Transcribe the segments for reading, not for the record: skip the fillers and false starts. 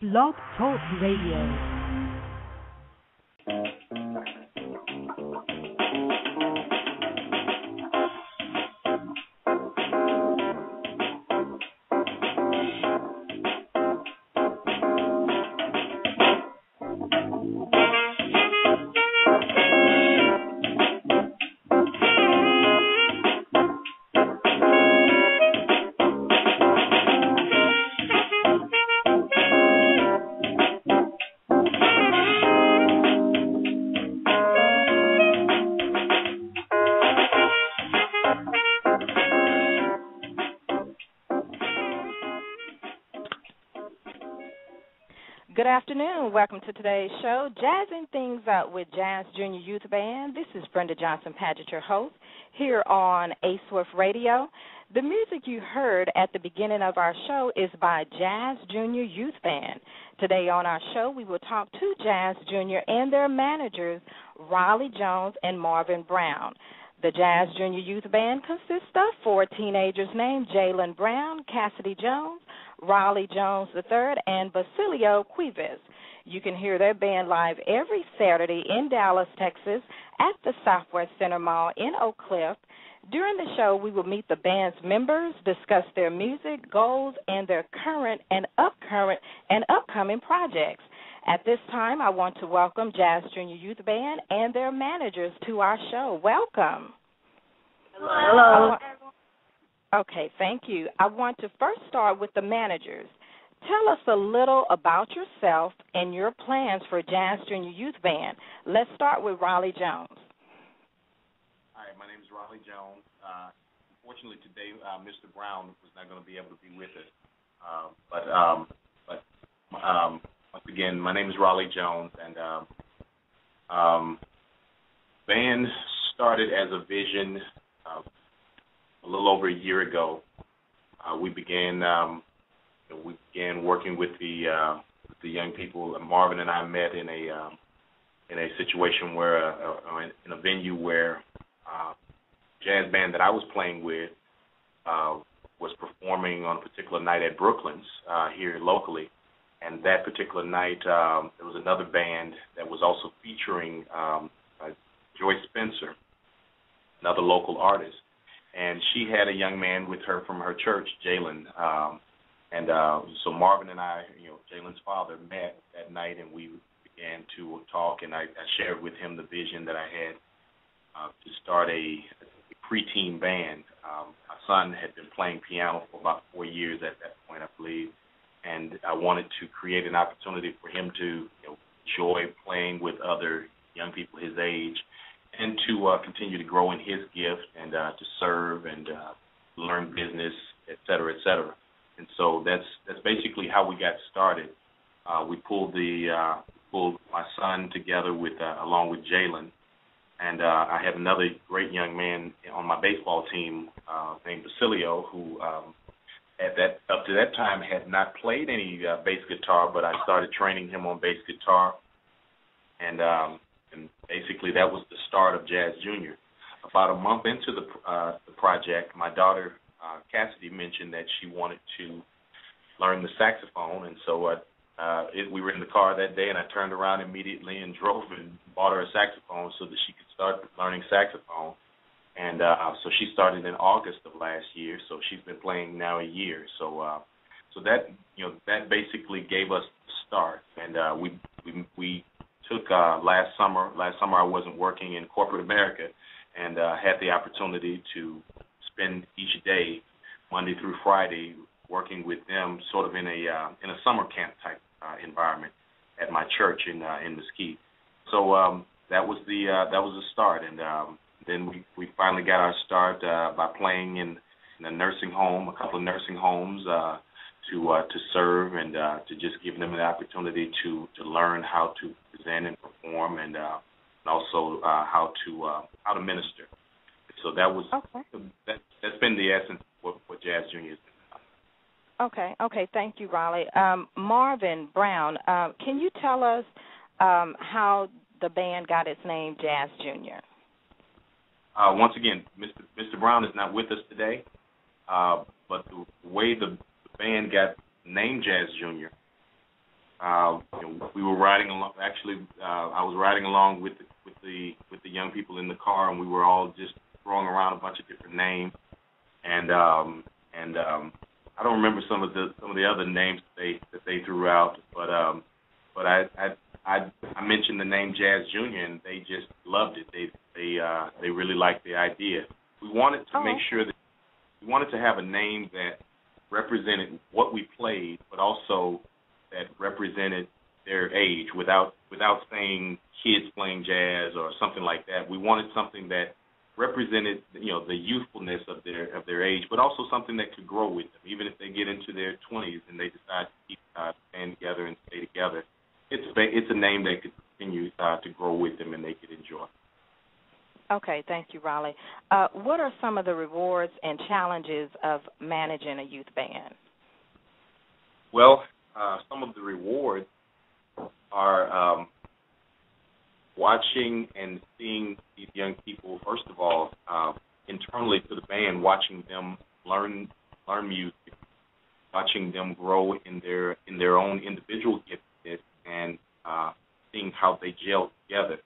Blog Talk Radio. Good afternoon. Welcome to today's show, Jazzing Things Up with Jazz Junior Youth Band. This is Brenda Johnson Padgett, your host, here on ASWIFT Radio. The music you heard at the beginning of our show is by Jazz Junior Youth Band. Today on our show, we will talk to Jazz Junior and their managers, Raleigh Jones and Marvin Brown. The Jazz Junior Youth Band consists of four teenagers named Jalen Brown, Cassidy Jones, Raleigh Jones III, and Basilio Cuevas. You can hear their band live every Saturday in Dallas, Texas, at the Southwest Center Mall in Oak Cliff. During the show, we will meet the band's members, discuss their music, goals, and their current and upcoming projects. At this time, I want to welcome Jazz Junior Youth Band and their managers to our show. Welcome. Hello. Okay, thank you. I want to first start with the managers. Tell us a little about yourself and your plans for Jazz Junior Youth Band. Let's start with Raleigh Jones. Hi, my name is Raleigh Jones. Unfortunately, today, Mr. Brown was not going to be able to be with us. Once again, my name is Raleigh Jones, and band started as a vision a little over a year ago. We began working with the young people. Marvin and I met in a situation where in a venue where jazz band that I was playing with was performing on a particular night at Brooklyn's here locally. And that particular night, there was another band that was also featuring Joyce Spencer, another local artist. And she had a young man with her from her church, Jalen. So Marvin and I, Jalen's father, met that night, and we began to talk, and I shared with him the vision that I had to start a preteen band. My son had been playing piano for about 4 years at that point, I believe, and I wanted to create an opportunity for him to enjoy playing with other young people his age, and to continue to grow in his gift and to serve and learn business, et cetera, et cetera. And so that's basically how we got started. We pulled my son together with along with Jalen, and I had another great young man on my baseball team named Basilio, who up to that time had not played any bass guitar, but I started training him on bass guitar, and basically that was the start of Jazz Junior. About a month into the project, my daughter Cassidy mentioned that she wanted to learn the saxophone, and so we were in the car that day, and I turned around immediately and drove and bought her a saxophone so that she could start learning saxophone. And so she started in August of last year, so she's been playing now a year. So that that basically gave us the start, and we took last summer. Last summer I wasn't working in corporate America, and had the opportunity to spend each day, Monday through Friday, working with them, sort of in a summer camp type environment at my church in Mesquite. So that was the start, and then we finally got our start by playing in a nursing home, a couple of nursing homes, to serve and to just give them the opportunity to learn how to present and perform, and also how to minister. So that was that's been the essence of what Jazz Junior is. Okay. Thank you, Raleigh. Marvin Brown, can you tell us how the band got its name, Jazz Junior? Once again, Mr. Brown is not with us today, but the way the band got named Jazz Junior we were riding along. Actually, I was riding along with the young people in the car, and we were all just throwing around a bunch of different names. And I don't remember some of the other names that they threw out, but I mentioned the name Jazz Junior, and they just loved it. They really liked the idea. We wanted to make sure that we wanted to have a name that represented what we played, but also that represented their age without saying kids playing jazz or something like that. We wanted something that represented, the youthfulness of their age, but also something that could grow with them, even if they get into their 20s and they decide to keep staying together and stay together. It's a name that could continue to grow with them and they could enjoy. Okay, thank you, Raleigh. What are some of the rewards and challenges of managing a youth band? Well, some of the rewards are watching and seeing these young people, first of all, internally to the band, watching them learn music, watching them grow in their own individual giftedness, and seeing how they gel together.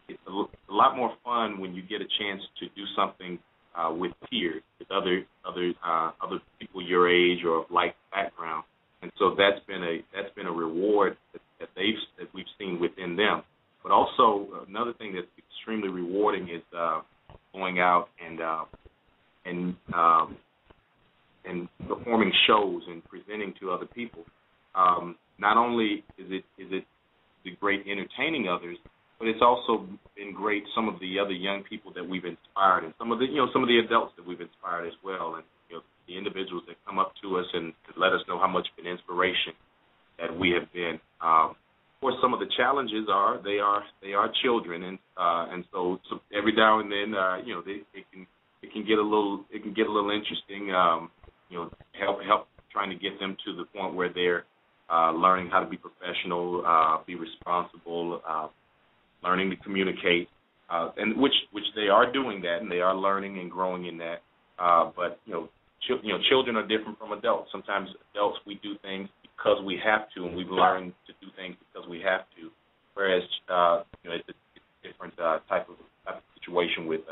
It's a lot more fun when you get a chance to do something with peers, with other people your age or of like background, and so that's been a reward that we've seen within them. But also another thing that's extremely rewarding is going out and performing shows and presenting to other people. Not only is it great entertaining others, but it's also been great some of the other young people that we've inspired, and some of the adults that we've inspired as well, and the individuals that come up to us and let us know how much of an inspiration that we have been. Of course, some of the challenges are they are children, and so every now and then it can get a little interesting. Help trying to get them to the point where they're learning how to be professional, be responsible, learning to communicate, and which they are doing that, and they are learning and growing in that. But children are different from adults. Sometimes adults, we do things because we have to, and we've learned to do things because we have to. Whereas it's a different type of situation with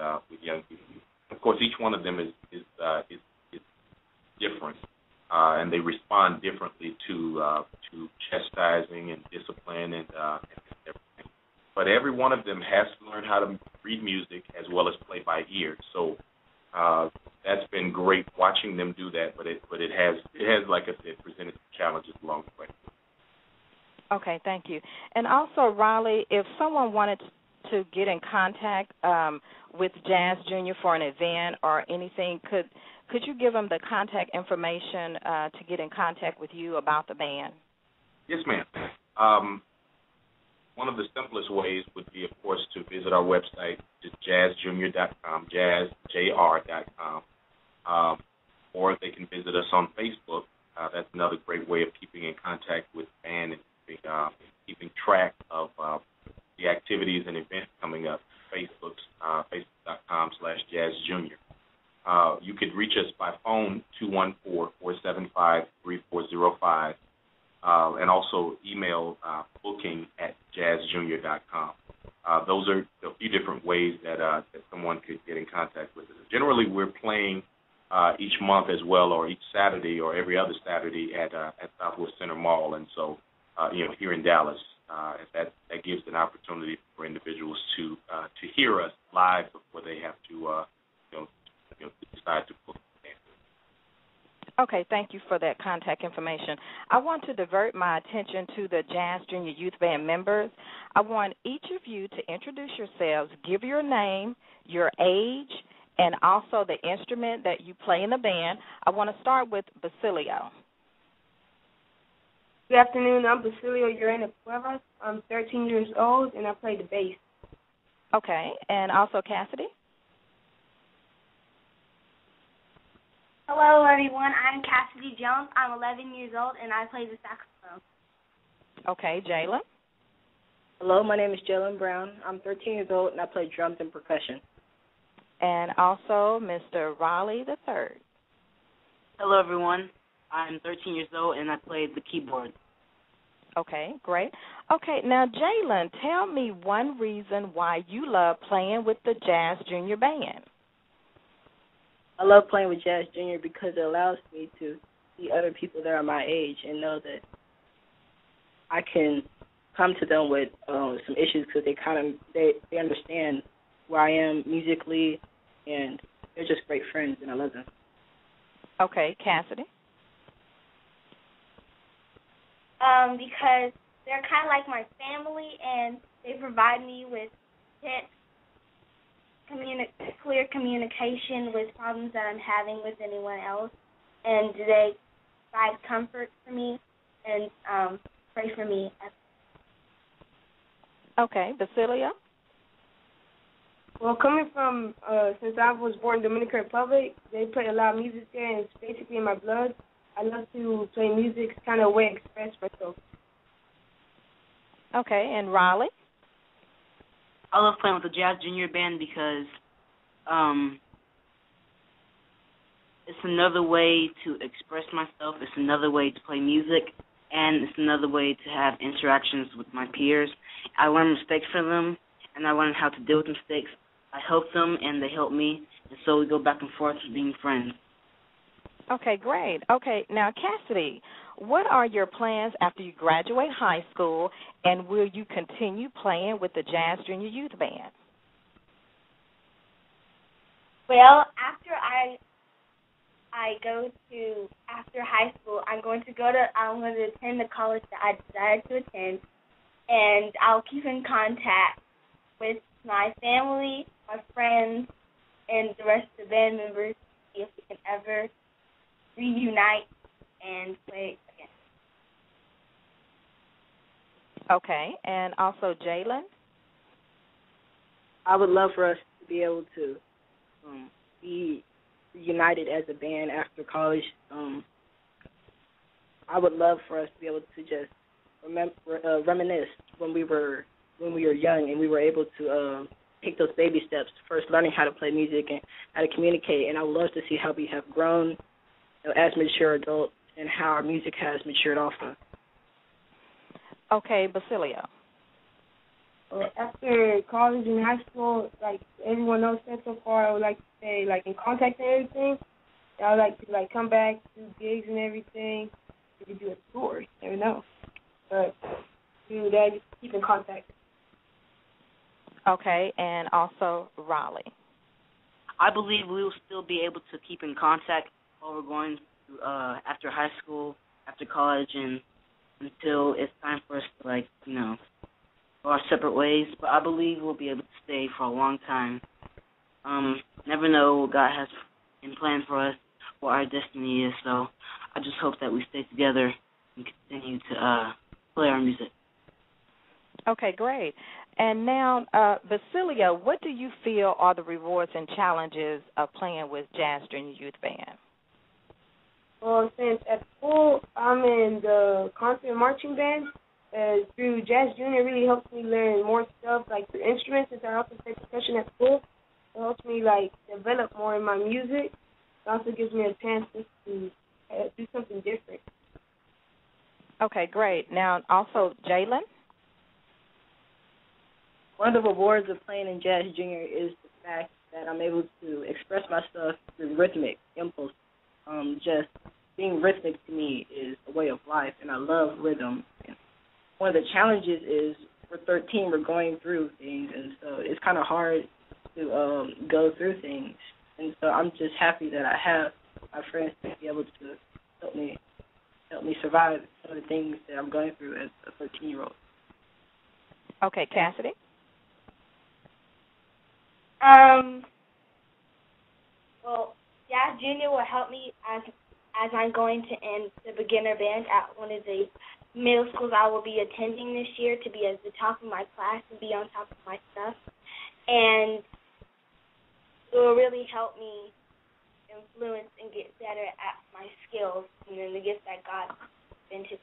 young people. Of course, each one of them is different, and they respond differently to chastising and discipline and everything. But every one of them has to learn how to read music as well as play by ear. So that's been great watching them do that. But it has, like I said, presented challenges along the way. Okay, thank you. And also, Raleigh, if someone wanted to get in contact with Jazz Junior for an event or anything, could you give them the contact information to get in contact with you about the band? Yes, ma'am. One of the simplest ways would be, of course, to visit our website, which is jazzjunior.com, jazzjr.com, or they can visit us on Facebook. That's another great way of keeping in contact with the band and keeping track of the activities and events coming up. Facebook.com/jazzjunior. You could reach us by phone, 214-475-3405. And also email booking@jazzjunior.com. Those are a few different ways that someone could get in contact with us. Generally, we're playing each month as well, or each Saturday or every other Saturday at Southwest Center Mall, and so here in Dallas, that gives an opportunity for individuals to hear us live before they have to decide to book. Okay, thank you for that contact information. I want to divert my attention to the Jazz Junior Youth Band members. I want each of you to introduce yourselves, give your name, your age, and also the instrument that you play in the band. I want to start with Basilio. Good afternoon. I'm Basilio Urena Cuevas. I'm 13 years old, and I play the bass. Okay, and also Cassidy? Hello, everyone. I'm Cassidy Jones. I'm 11 years old, and I play the saxophone. Okay, Jalen? Hello, my name is Jalen Brown. I'm 13 years old, and I play drums and percussion. And also Mr. Raleigh III. Hello, everyone. I'm 13 years old, and I play the keyboard. Okay, great. Okay, now, Jalen, tell me one reason why you love playing with the Jazz Junior Band. I love playing with Jazz Junior because it allows me to see other people that are my age and know that I can come to them with some issues because they understand where I am musically, and they're just great friends, and I love them. Okay, Cassidy? Because they're kind of like my family, and they provide me with tips, clear communication with problems that I'm having with anyone else, and they provide comfort for me and pray for me. Okay, Basilia? Well, coming from, since I was born in Dominican Republic, they play a lot of music there, and it's basically in my blood. I love to play music. It's kind of a way to express myself. Okay, and Raleigh? I love playing with the Jazz Junior Band because it's another way to express myself. It's another way to play music, and it's another way to have interactions with my peers. I learn mistakes from them, and I learn how to deal with mistakes. I help them, and they help me, and so we go back and forth being friends. Okay, great. Okay, now, Cassidy, what are your plans after you graduate high school, and will you continue playing with the Jazz Junior Youth Band? Well, after high school, I'm going to attend the college that I decided to attend, and I'll keep in contact with my family, my friends, and the rest of the band members to see if we can ever reunite and play again. Okay, and also Jalen? I would love for us to be able to be united as a band after college. I would love for us to be able to just reminisce when we were young and we were able to take those baby steps, first learning how to play music and how to communicate. And I would love to see how we have grown as mature adults and how our music has matured also. Okay, Basilio. After college and high school, like everyone else said so far, I would like to stay in contact and everything. I would like to come back, do gigs and everything. Maybe do a tour, you never know. But do that, just keep in contact. Okay, and also Raleigh. I believe we will still be able to keep in contact while we're going through, after high school, after college, and until it's time for us to, go our separate ways. But I believe we'll be able to stay for a long time. Never know what God has in plan for us, what our destiny is. So I just hope that we stay together and continue to play our music. Okay, great. And now, Basilio, what do you feel are the rewards and challenges of playing with Jazz Junior Youth Band? Well, since at school I'm in the concert marching band, through Jazz Junior really helps me learn more stuff, through instruments, since I also play percussion at school. It helps me, develop more in my music. It also gives me a chance to do something different. Okay, great. Now, also, Jalen? One of the rewards of playing in Jazz Junior is the fact that I'm able to express myself through rhythmic impulse. Just being rhythmic to me is a way of life, and I love rhythm. And one of the challenges is we're 13, we're going through things, and so it's kind of hard to go through things. And so I'm just happy that I have my friends to be able to help me survive some of the things that I'm going through as a 13-year-old. Okay, Cassidy? Well, Jazz Junior will help me as I'm going to end the beginner band at one of the middle schools I will be attending this year, to be at the top of my class and be on top of my stuff. And it will really help me influence and get better at my skills and then the gifts that God invented.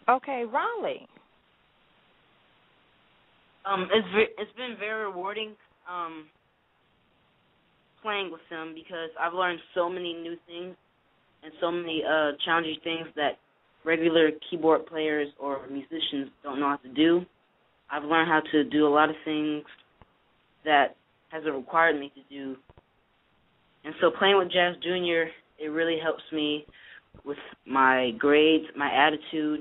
Okay, Raleigh. It's been very rewarding playing with them because I've learned so many new things and so many challenging things that regular keyboard players or musicians don't know how to do. I've learned how to do a lot of things that hasn't required me to do. And so playing with Jazz Junior, it really helps me with my grades, my attitude,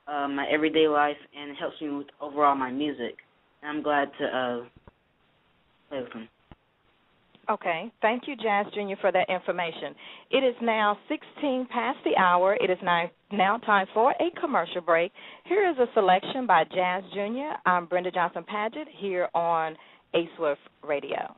my everyday life, and it helps me with overall my music. And I'm glad to play with him. Okay. Thank you, Jazz Junior, for that information. It is now 16 past the hour. It is now time for a commercial break. Here is a selection by Jazz Junior. I'm Brenda Johnson-Paget here on A-Swift Radio.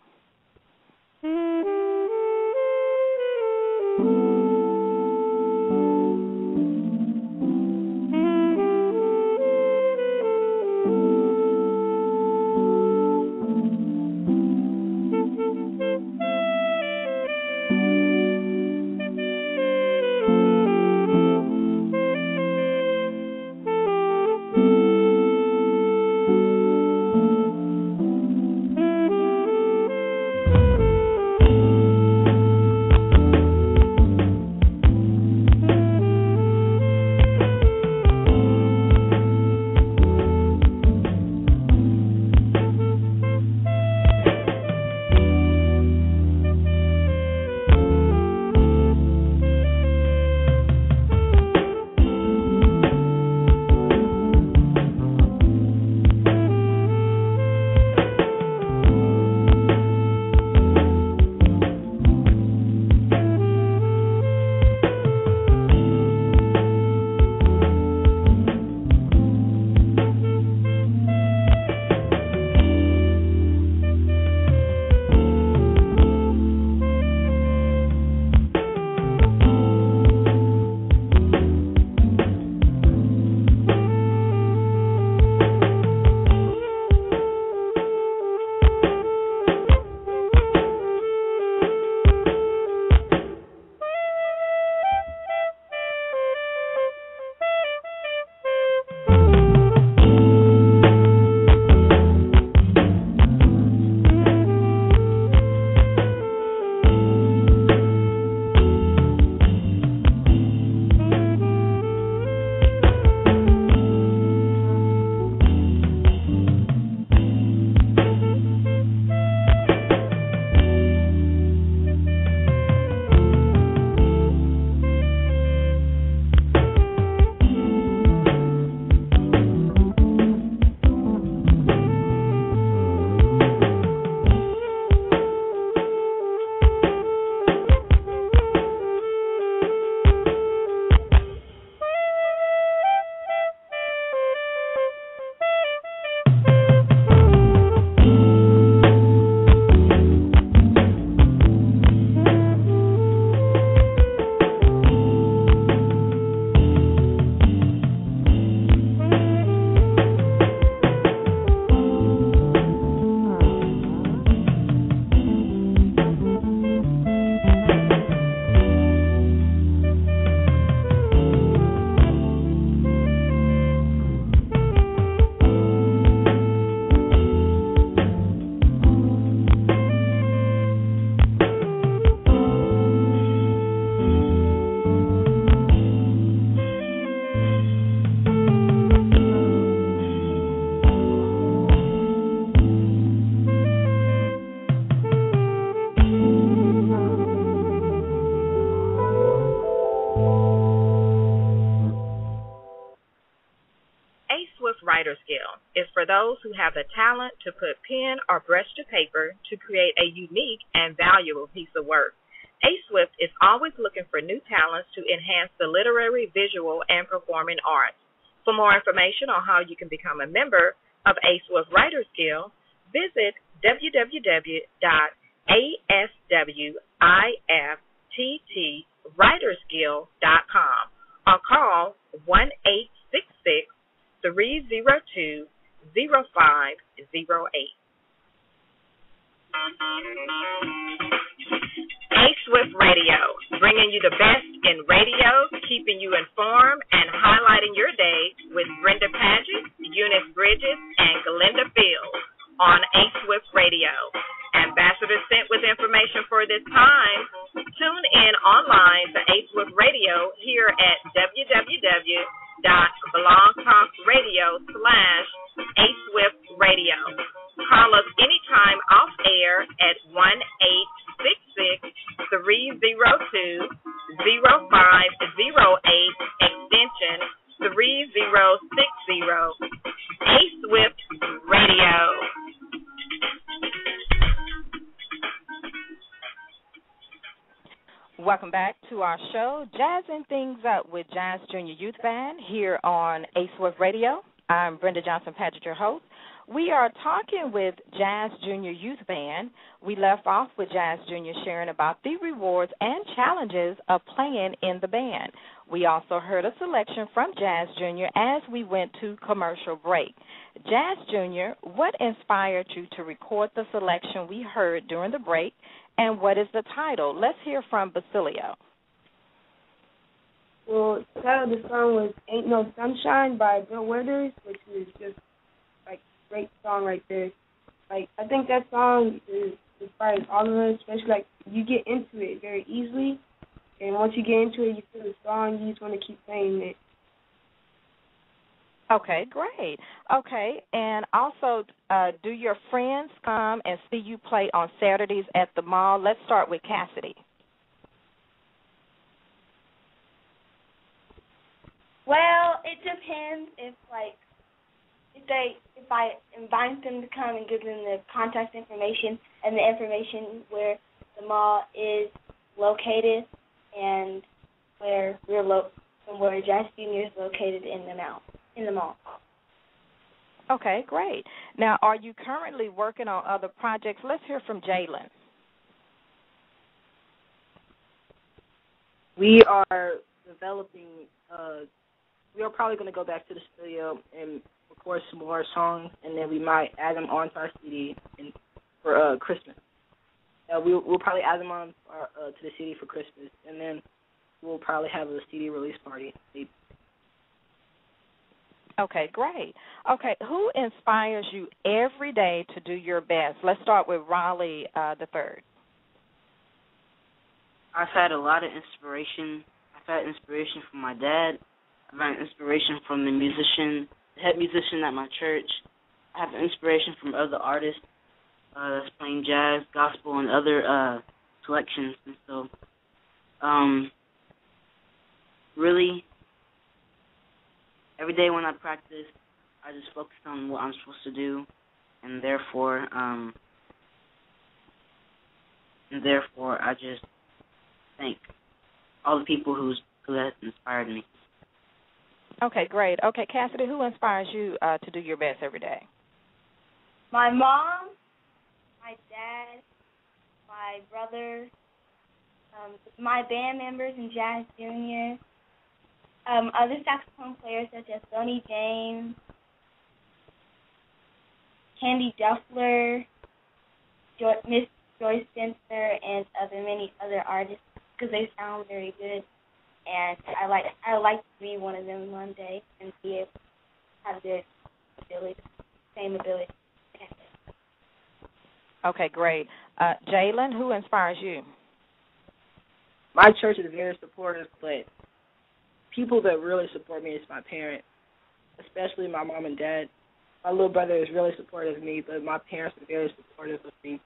writer skill is for those who have the talent to put pen or brush to paper to create a unique and valuable piece of work. A-Swift is always looking for new talents to enhance the literary, visual, and performing arts. For more information on how you can become a member of A-Swift Writer Skill, visit www.ASWIFTTWriterskill.com or call 1-866-302-0508. A-Swift Radio, bringing you the best in radio, keeping you informed, and highlighting your day with Brenda Paget, Eunice Bridges, and Galinda Fields on A-Swift Radio. Ambassador sent with information for this time. Tune in online to A-Swift Radio www.blogtalkradio.com/ASwiftRadio. Call us anytime off air at 1-866-302-0508 extension 3060. A-Swift Radio. Welcome back to our show, Jazzing Things Up with Jazz Junior Youth Band here on A-Swift Radio. I'm Brenda Johnson Paget, your host. We are talking with Jazz Junior Youth Band. We left off with Jazz Junior sharing about the rewards and challenges of playing in the band. We also heard a selection from Jazz Junior as we went to commercial break. Jazz Junior, what inspired you to record the selection we heard during the break, and what is the title? Let's hear from Basilio. Well, the title of the song was Ain't No Sunshine by Bill Withers, which is just, like, a great song right there. Like, I think that song inspires all of us, especially, like, you get into it very easily, and once you get into it, you feel the song, you just want to keep playing it. Okay, great. Okay, and also, do your friends come and see you play on Saturdays at the mall? Let's start with Cassidy. Well, it depends if I invite them to come and give them the contact information and the information where the mall is located and where where Jazz Junior is located in the mall. Okay, great. Now, are you currently working on other projects? Let's hear from Jalen. We are developing. We are probably going to go back to the studio and record some more songs, and then we might add them onto our CD for Christmas. We'll probably add them on to the CD for Christmas, and then we'll probably have a CD release party. Okay, great. Okay, who inspires you every day to do your best? Let's start with Raleigh the third. I've had a lot of inspiration. I've had inspiration from my dad. I've had inspiration from the head musician at my church. I have inspiration from other artists that's playing jazz, gospel, and other selections. And so, really, every day when I practice, I just focus on what I'm supposed to do, and therefore I just thank all the people who have inspired me. Okay, great. Okay, Cassidy, who inspires you to do your best every day? My mom, my dad, my brother, my band members in Jazz Junior, other saxophone players such as Sonny James, Candy Duffler, Miss Joyce Spencer, and many other artists because they sound very good. And I like to be one of them one day and be able to have the same ability. Okay, great. Jalen, who inspires you? My church is very supportive, but people that really support me is my parents, especially my mom and dad. My little brother is really supportive of me, but my parents are very supportive of me.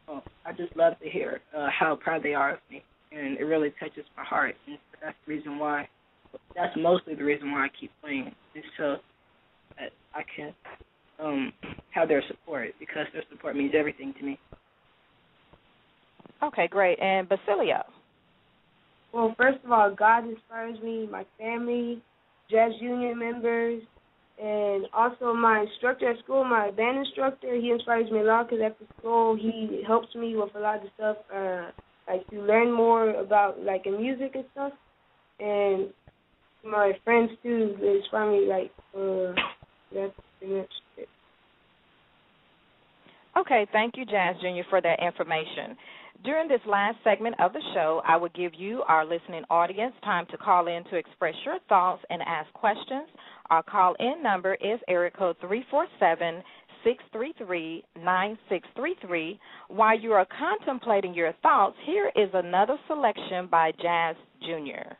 I just love to hear how proud they are of me, and it really touches my heart. And that's mostly the reason why I keep playing, is so that I can have their support, because their support means everything to me. Okay, great. And Basilio? Well, first of all, God inspires me, my family, Jazz Junior members, and also my instructor at school, my band instructor. He inspires me a lot because after school he helps me with a lot of stuff, like to learn more about like music and stuff. And my friends too, they inspire me. That's pretty much it. Okay, thank you, Jazz Junior, for that information. During this last segment of the show, I will give you, our listening audience, time to call in to express your thoughts and ask questions. Our call-in number is area code 347-633-9633. While you are contemplating your thoughts, here is another selection by Jazz Junior.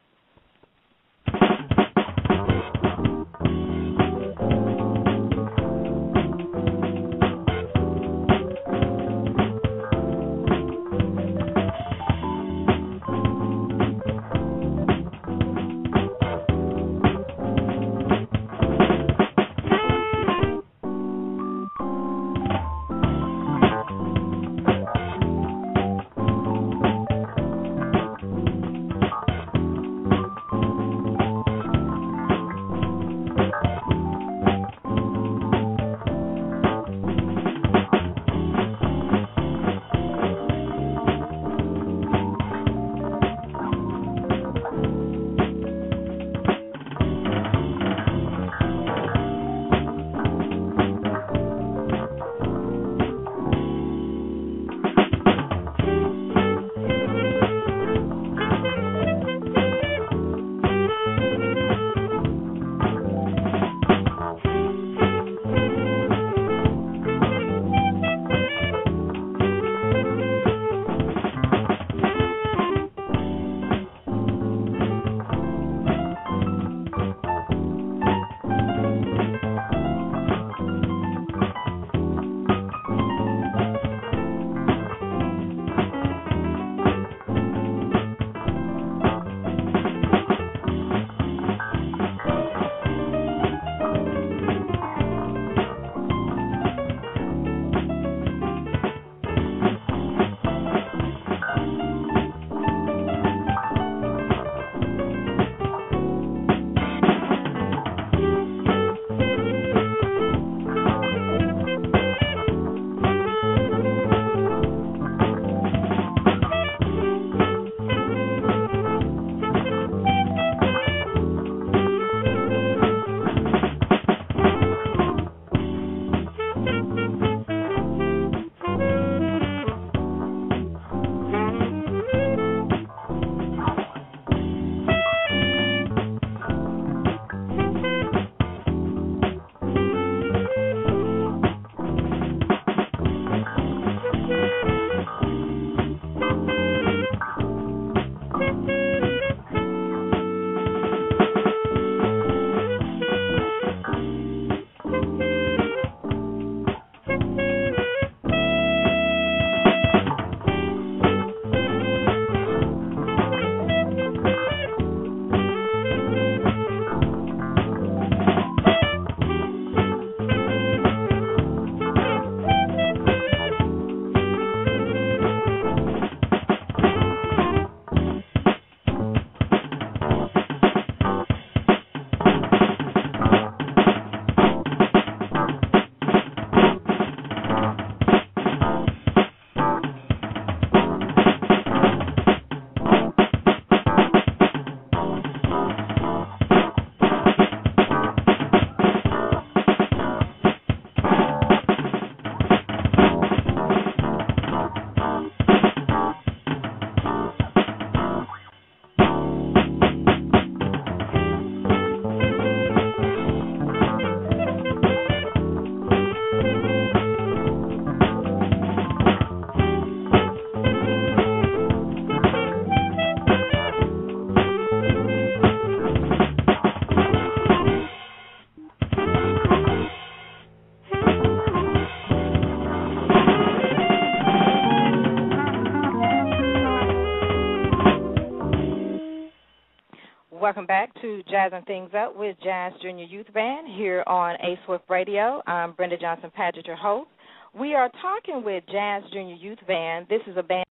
welcome back to Jazzing Things Up with Jazz Junior Youth Band here on A-Swift Radio. I'm Brenda Johnson Padgett, your host. We are talking with Jazz Junior Youth Band. This is a band,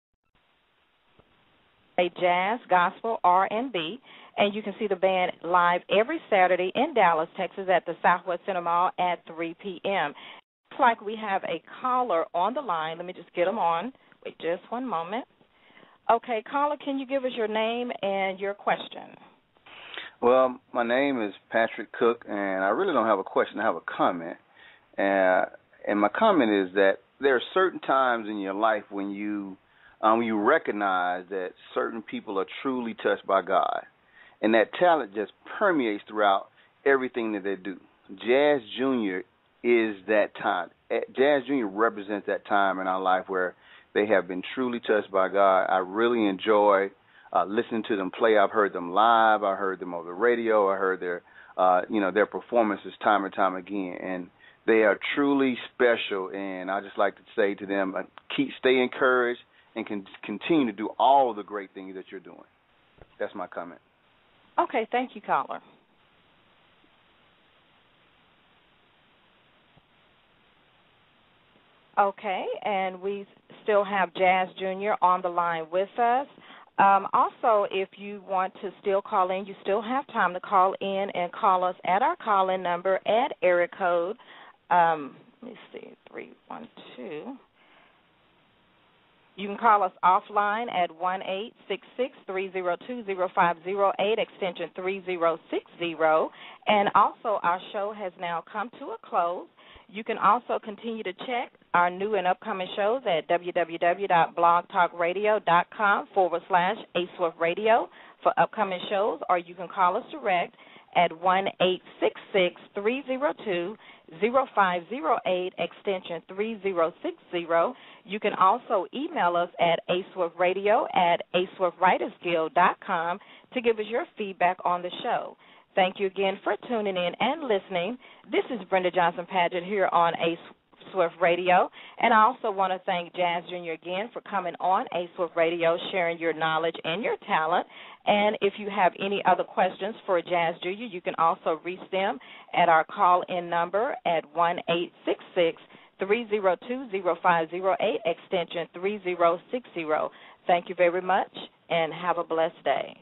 jazz, gospel, R&B, and you can see the band live every Saturday in Dallas, Texas at the Southwest Center Mall at 3 p.m. Looks like we have a caller on the line. Let me just get them on. Wait just one moment. Okay, caller, can you give us your name and your question? Well, my name is Patrick Cook, and I really don't have a question. I have a comment. And my comment is that there are certain times in your life when you recognize that certain people are truly touched by God, and that talent just permeates throughout everything that they do. Jazz Junior is that time. Jazz Junior represents that time in our life where they have been truly touched by God. I really enjoy listening to them play. I've heard them live. I heard them over the radio. I heard their performances time and time again, and they are truly special. And I just like to say to them, stay encouraged and continue to do all of the great things that you're doing. That's my comment. Okay, thank you, caller. Okay, and we still have Jazz Junior on the line with us. Also, if you want to still call in, you still have time to call in and call us at our call-in number at area code, 312. You can call us offline at 1-866-302-0508, extension 3060. And also, our show has now come to a close. You can also continue to check our new and upcoming shows at www.blogtalkradio.com/A-Swift Radio for upcoming shows, or you can call us direct at 1-866-302-0508, extension 3060. You can also email us at aswiftradio@aswifwritersguild.com to give us your feedback on the show. Thank you again for tuning in and listening. This is Brenda Johnson Padgett here on A-Swift Radio, and I also want to thank Jazz Junior again for coming on A-Swift Radio, sharing your knowledge and your talent. And if you have any other questions for Jazz Junior, you can also reach them at our call-in number at 1-866-302-0508, extension 3060. Thank you very much, and have a blessed day.